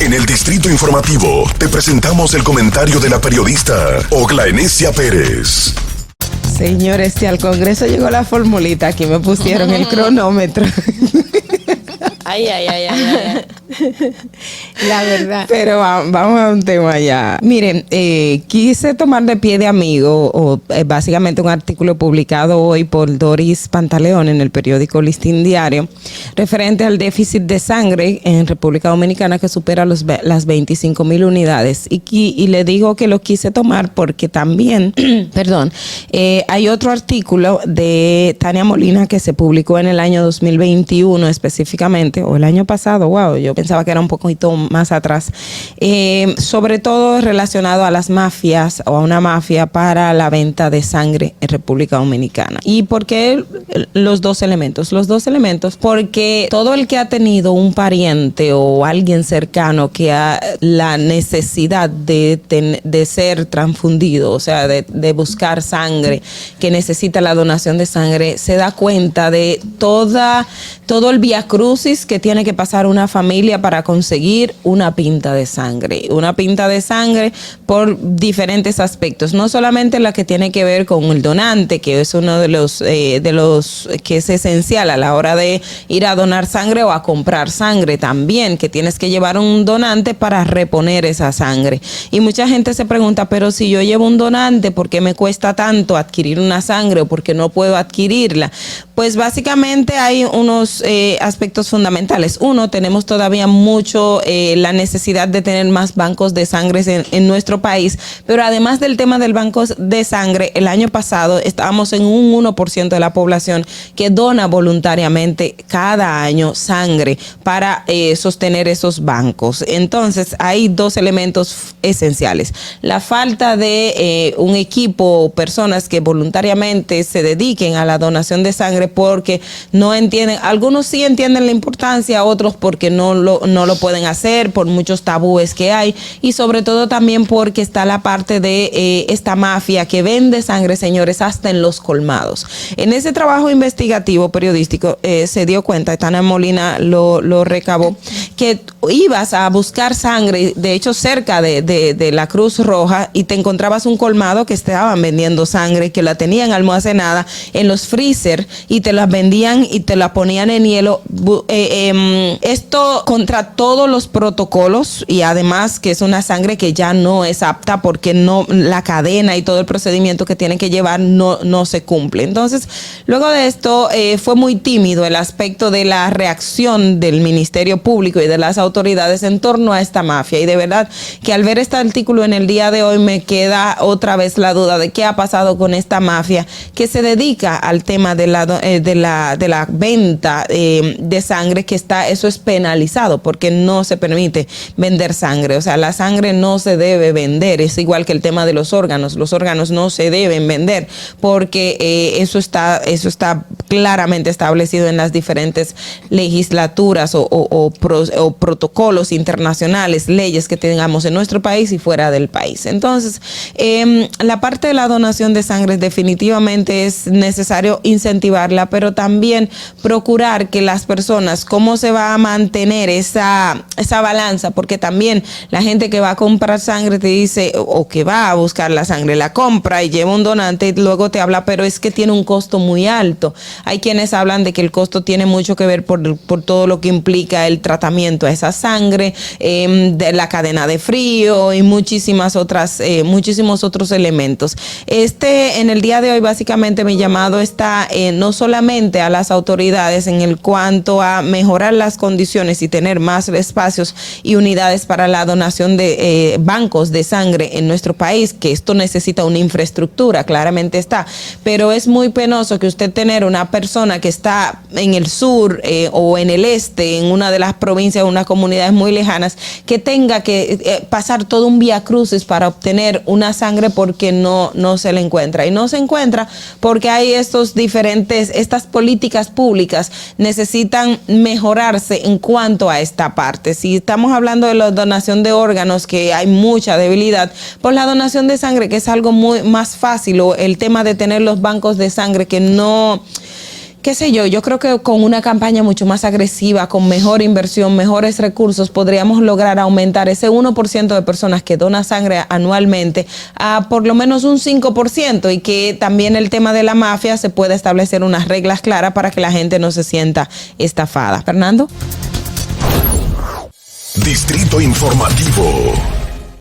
En el Distrito Informativo te presentamos el comentario de la periodista Oglanesia Pérez. Señores, si al Congreso llegó la formulita, aquí me pusieron el cronómetro. Ay. La verdad. Pero vamos a un tema ya. Miren, quise tomar de pie de amigo, básicamente un artículo publicado hoy por Doris Pantaleón en el periódico Listín Diario, referente al déficit de sangre en República Dominicana que supera las 25,000 unidades. Y le digo que lo quise tomar porque también, hay otro artículo de Tania Molina que se publicó en el año 2021 específicamente, o el año pasado, wow, yo pensaba que era un poquito más atrás, sobre todo relacionado a las mafias o a una mafia para la venta de sangre en República Dominicana. ¿Y por qué los dos elementos? Los dos elementos porque todo el que ha tenido un pariente o alguien cercano que ha la necesidad de ser transfundido, o sea, de buscar sangre, que necesita la donación de sangre, se da cuenta de todo el viacrucis que tiene que pasar una familia para conseguir una pinta de sangre. Una pinta de sangre por diferentes aspectos. No solamente la que tiene que ver con el donante, que es uno de los que es esencial a la hora de ir a donar sangre o a comprar sangre también, que tienes que llevar un donante para reponer esa sangre. Y mucha gente se pregunta, pero si yo llevo un donante, ¿por qué me cuesta tanto adquirir una sangre o por qué no puedo adquirirla? Pues básicamente hay unos aspectos fundamentales. Uno, tenemos todavía mucho la necesidad de tener más bancos de sangre en nuestro país, pero además del tema del banco de sangre, el año pasado estábamos en un 1% de la población que dona voluntariamente cada año sangre para sostener esos bancos. Entonces, hay dos elementos esenciales. La falta de un equipo o personas que voluntariamente se dediquen a la donación de sangre porque no entienden, algunos sí entienden la importancia, otros porque no lo pueden hacer por muchos tabúes que hay, y sobre todo también porque está la parte de esta mafia que vende sangre, señores, hasta en los colmados. En ese trabajo investigativo periodístico se dio cuenta, Tania Molina lo recabó, que ibas a buscar sangre, de hecho cerca de la Cruz Roja, y te encontrabas un colmado que estaban vendiendo sangre, que la tenían almacenada en los freezer y te las vendían y te la ponían en hielo. Esto contra todos los protocolos, y además que es una sangre que ya no es apta porque no, la cadena y todo el procedimiento que tienen que llevar no se cumple. Entonces, luego de esto fue muy tímido el aspecto de la reacción del Ministerio Público y de las autoridades en torno a esta mafia, y de verdad que al ver este artículo en el día de hoy me queda otra vez la duda de qué ha pasado con esta mafia que se dedica al tema de la venta de sangre, que eso es penalizado porque no se permite vender sangre. O sea, la sangre no se debe vender, es igual que el tema de los órganos no se deben vender porque eso está claramente establecido en las diferentes legislaturas o protocolos internacionales, leyes que tengamos en nuestro país y fuera del país. Entonces, la parte de la donación de sangre definitivamente es necesario incentivarla, pero también procurar que las personas, cómo se va a mantener esa balanza, porque también la gente que va a comprar sangre te dice, o que va a buscar la sangre, la compra y lleva un donante y luego te habla, pero es que tiene un costo muy alto. Hay quienes hablan de que el costo tiene mucho que ver por todo lo que implica el tratamiento a esa sangre, de la cadena de frío y muchísimos otros elementos. En el día de hoy básicamente mi llamado está no solamente a las autoridades en el cuanto a mejorar las condiciones y tener más espacios y unidades para la donación de bancos de sangre en nuestro país, que esto necesita una infraestructura, claramente está, pero es muy penoso que usted tener una persona que está en el sur o en el este, en una de las provincias, unas comunidades muy lejanas, que tenga que pasar todo un vía crucis para obtener una sangre porque no se le encuentra, y no se encuentra porque hay estas políticas públicas necesitan mejorarse en cuanto a esta parte. Si estamos hablando de la donación de órganos, que hay mucha debilidad, pues la donación de sangre, que es algo muy más fácil, o el tema de tener los bancos de sangre que qué sé yo creo que con una campaña mucho más agresiva, con mejor inversión, mejores recursos, podríamos lograr aumentar ese 1% de personas que dona sangre anualmente a por lo menos un 5%, y que también el tema de la mafia se puede establecer unas reglas claras para que la gente no se sienta estafada. Fernando. Distrito Informativo.